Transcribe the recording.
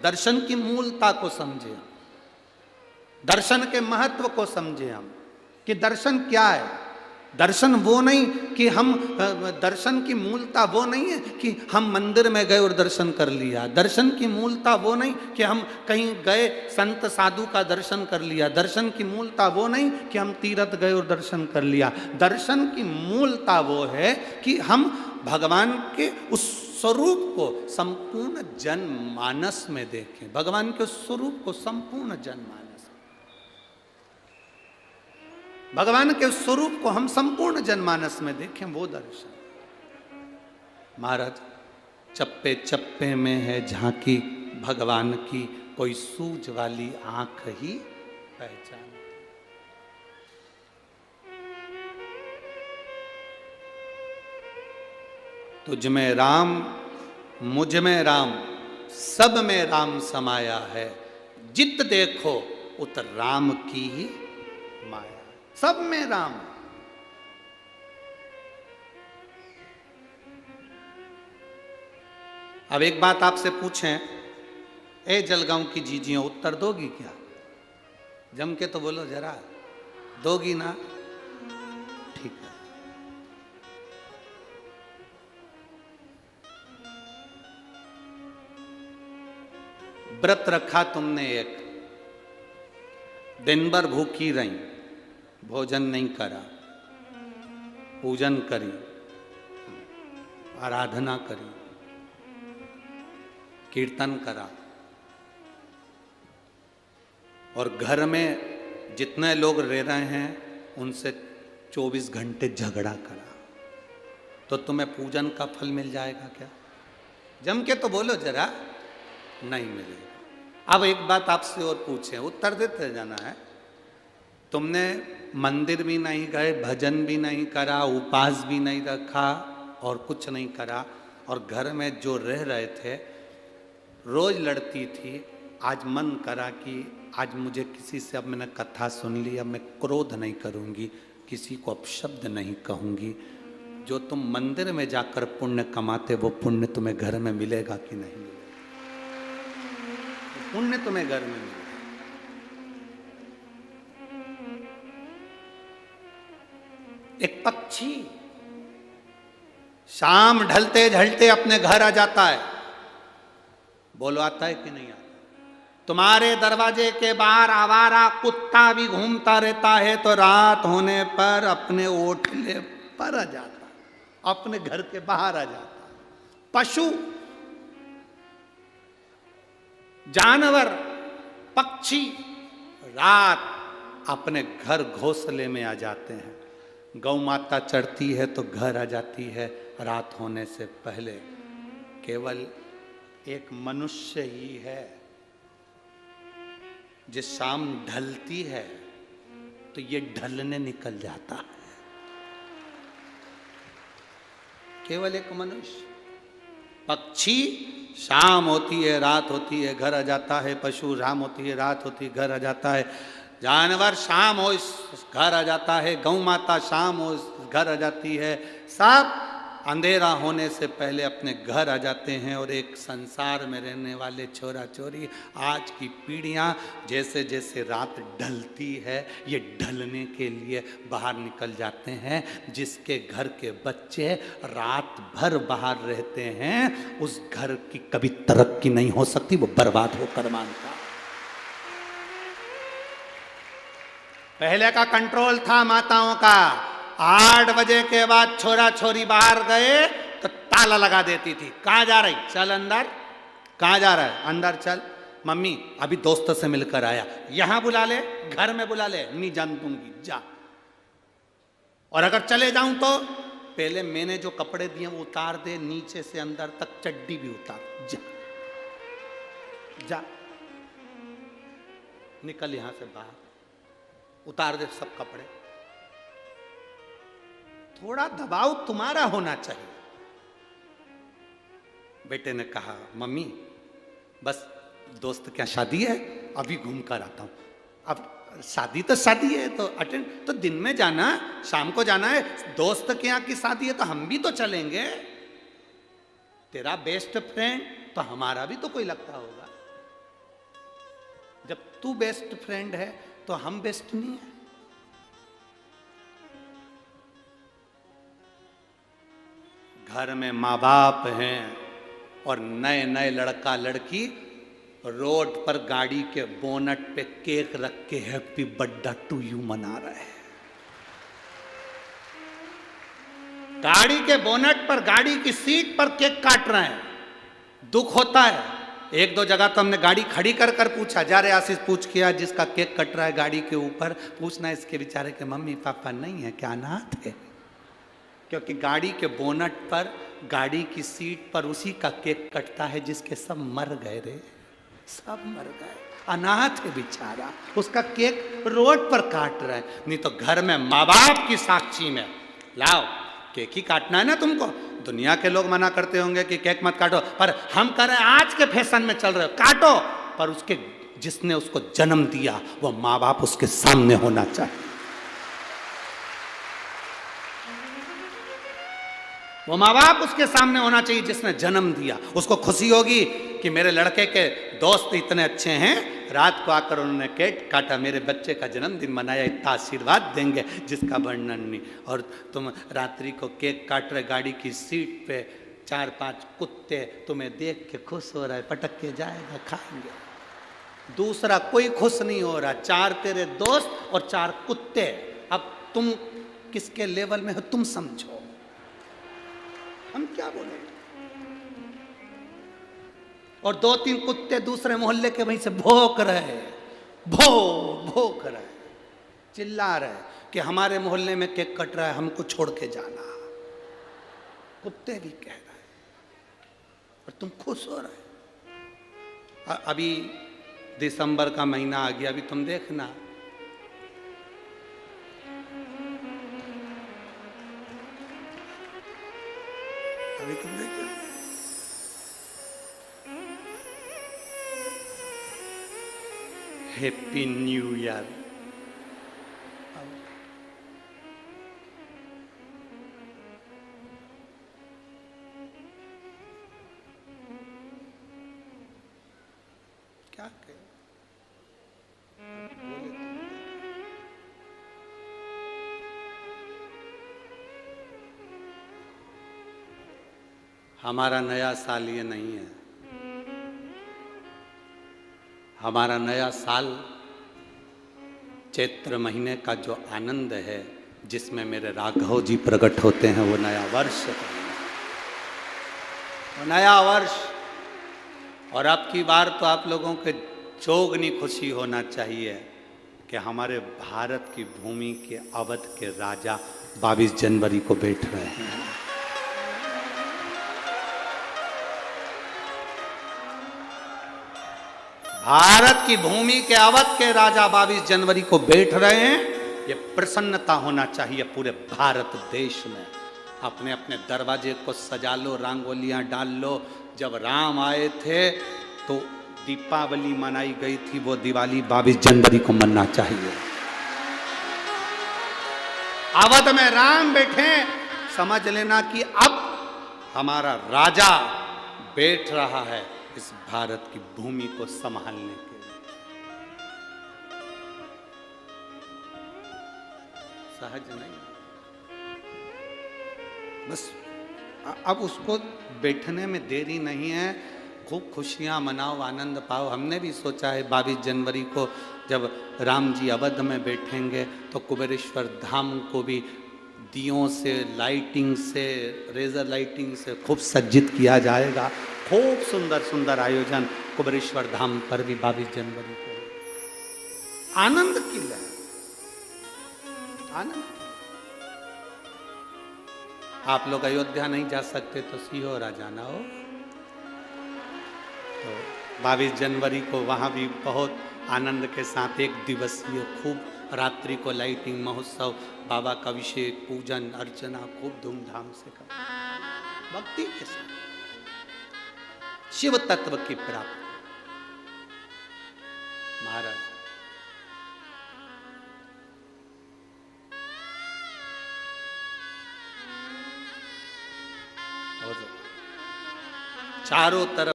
दर्शन की मूलता को समझे हम, दर्शन के महत्व को समझे हम कि दर्शन क्या है। दर्शन वो नहीं कि हम, दर्शन की मूलता वो नहीं है कि हम मंदिर में गए और दर्शन कर लिया। दर्शन की मूलता वो नहीं कि हम कहीं गए संत साधु का दर्शन कर लिया। दर्शन की मूलता वो नहीं कि हम तीर्थ गए और दर्शन कर लिया। दर्शन की मूलता वो है कि हम भगवान के उस स्वरूप को संपूर्ण जनमानस में देखें, भगवान के उस स्वरूप को संपूर्ण जनमानस, भगवान के स्वरूप को हम संपूर्ण जनमानस में देखें, वो दर्शन। महाराज, चप्पे चप्पे में है झांकी भगवान की, कोई सूझ वाली आंख ही पहचान। तुझ में राम, मुझ में राम, सब में राम समाया है। जित देखो उत राम की ही माया, सब में राम। अब एक बात आपसे पूछें, ए जलगांव की जीजियों, उत्तर दोगी क्या? जम के तो बोलो जरा, दोगी ना? ठीक है। व्रत रखा तुमने, एक दिन भर भूखी रही, भोजन नहीं करा, पूजन करी, आराधना करी, कीर्तन करा, और घर में जितने लोग रह रहे हैं उनसे 24 घंटे झगड़ा करा, तो तुम्हें पूजन का फल मिल जाएगा क्या? जम के तो बोलो जरा, नहीं मिलेगा। अब एक बात आपसे और पूछें, उत्तर देते जाना है। तुमने मंदिर भी नहीं गए, भजन भी नहीं करा, उपवास भी नहीं रखा और कुछ नहीं करा, और घर में जो रह रहे थे, रोज लड़ती थी, आज मन करा कि आज मुझे किसी से, अब मैंने कथा सुन ली, अब मैं क्रोध नहीं करूंगी, किसी को अपशब्द नहीं कहूंगी। जो तुम मंदिर में जाकर पुण्य कमाते, वो पुण्य तुम्हें घर में मिलेगा कि नहीं मिलेगा? पुण्य तुम्हें घर में मिलेगा। एक पक्षी शाम ढलते ढलते अपने घर आ जाता है, बोलो आता है कि नहीं आता? तुम्हारे दरवाजे के बाहर आवारा कुत्ता भी घूमता रहता है, तो रात होने पर अपने ओटले पर आ जाता, अपने घर के बाहर आ जाता। पशु, जानवर, पक्षी रात अपने घर घोंसले में आ जाते हैं। गौ माता चढ़ती है तो घर आ जाती है रात होने से पहले। केवल एक मनुष्य ही है जिस शाम ढलती है तो ये ढलने निकल जाता है। केवल एक मनुष्य। पक्षी शाम होती है, रात होती है, घर आ जाता है। पशु शाम होती है, रात होती है, घर आ जाता है। जानवर शाम हो घर आ जाता है। गौ माता शाम हो घर आ जाती है। सब अंधेरा होने से पहले अपने घर आ जाते हैं। और एक संसार में रहने वाले छोरा छोरी, आज की पीढ़ियां जैसे जैसे रात ढलती है, ये ढलने के लिए बाहर निकल जाते हैं। जिसके घर के बच्चे रात भर बाहर रहते हैं, उस घर की कभी तरक्की नहीं हो सकती, वो बर्बाद होकर मानता। पहले का कंट्रोल था माताओं का, 8 बजे के बाद छोरा छोरी बाहर गए तो ताला लगा देती थी। कहाँ जा रही? चल अंदर। कहाँ जा रहा है? अंदर चल। मम्मी अभी दोस्त से मिलकर आया, यहां बुला ले, घर में बुला ले, नहीं जान दूंगी, जा। और अगर चले जाऊं तो पहले मैंने जो कपड़े दिए वो उतार दे, नीचे से अंदर तक चड्डी भी उतार, जा जा, निकल यहां से बाहर, उतार दे सब कपड़े। थोड़ा दबाव तुम्हारा होना चाहिए। बेटे ने कहा, मम्मी बस दोस्त क्या शादी है, अभी घूम कर आता हूं। अब शादी तो शादी है तो अटेंड, तो दिन में जाना, शाम को जाना है। दोस्त के यहाँ की शादी है तो हम भी तो चलेंगे। तेरा बेस्ट फ्रेंड तो हमारा भी तो कोई लगता होगा। जब तू बेस्ट फ्रेंड है तो हम बेस्ट नहीं है? घर में माँ बाप हैं और नए नए लड़का लड़की रोड पर गाड़ी के बोनट पे केक रख के हैप्पी बर्थडे टू यू मना रहे हैं। गाड़ी के बोनट पर, गाड़ी की सीट पर केक काट रहे हैं। दुख होता है। एक दो जगह तो हमने गाड़ी खड़ी कर कर पूछा, जा रे आशीष पूछ किया, जिसका केक कट रहा है गाड़ी के ऊपर, पूछना इसके बेचारे के मम्मी पापा नहीं है क्या, अनाथ है? क्योंकि गाड़ी के बोनट पर, गाड़ी की सीट पर उसी का केक कटता है जिसके सब मर गए रे, सब मर गए, अनाथ है बेचारा, उसका केक रोड पर काट रहा है। नहीं तो घर में माँ बाप की साक्षी में लाओ, केक ही काटना है ना तुमको। दुनिया के लोग मना करते होंगे कि केक मत काटो, पर हम कह रहे हैं आज के फैशन में चल रहे हो, काटो, पर उसके जिसने उसको जन्म दिया वो माँ बाप उसके सामने होना चाहिए। वो माँ बाप उसके सामने होना चाहिए जिसने जन्म दिया। उसको खुशी होगी कि मेरे लड़के के दोस्त इतने अच्छे हैं, रात को आकर उन्होंने केक काटा, मेरे बच्चे का जन्मदिन मनाया, इतना आशीर्वाद देंगे जिसका वर्णन नहीं। और तुम रात्रि को केक काट रहे, गाड़ी की सीट पे 4-5 कुत्ते तुम्हें देख के खुश हो रहा है, पटक के जाएगा, खाएंगे। दूसरा कोई खुश नहीं हो रहा, 4 तेरे दोस्त और 4 कुत्ते। अब तुम किसके लेवल में हो तुम समझो, हम क्या बोले। और 2-3 कुत्ते दूसरे मोहल्ले के वहीं से भौंक रहे, भौंक रहे, चिल्ला रहे कि हमारे मोहल्ले में केक कट रहा है, हमको छोड़ के जाना। कुत्ते भी कह रहे और तुम खुश हो रहे। अभी दिसंबर का महीना आ गया, अभी तुम देखना, अभी तुम देखो, हैप्पी न्यू ईयर। क्या कहे, हमारा नया साल ये नहीं है। हमारा नया साल चैत्र महीने का जो आनंद है, जिसमें मेरे राघव जी प्रकट होते हैं, वो नया वर्ष, वो नया वर्ष। और अब की बार तो आप लोगों के चौगनी खुशी होना चाहिए कि हमारे भारत की भूमि के अवध के राजा 22 जनवरी को बैठ रहे हैं। भारत की भूमि के अवध के राजा 22 जनवरी को बैठ रहे हैं, ये प्रसन्नता होना चाहिए पूरे भारत देश में। अपने अपने दरवाजे को सजा लो, रंगोलियां डाल लो। जब राम आए थे तो दीपावली मनाई गई थी, वो दिवाली 22 जनवरी को मनना चाहिए। अवध में राम बैठे, समझ लेना कि अब हमारा राजा बैठ रहा है इस भारत की भूमि को संभालने के लिए। सहज नहीं, बस अब उसको बैठने में देरी नहीं है, खूब खुशियां मनाओ, आनंद पाओ। हमने भी सोचा है 22 जनवरी को जब राम जी अवध में बैठेंगे तो कुबेरेश्वर धाम को भी दियों से, लाइटिंग से, रेजर लाइटिंग से खूब सज्जित किया जाएगा। खूब सुंदर सुंदर आयोजन कुबेरेश्वर धाम पर भी 22 जनवरी को। आनंद की लहर, आनंद। आप लोग अयोध्या नहीं जा सकते तो सीहोर आ जाना हो। तो 22 जनवरी को वहाँ भी बहुत आनंद के साथ एक दिवसीय खूब रात्रि को लाइटिंग महोत्सव, बाबा का अभिषेक, पूजन अर्चना खूब धूमधाम से कर, भक्ति के साथ शिव तत्व की प्राप्ति। महाराज और चारों तरफ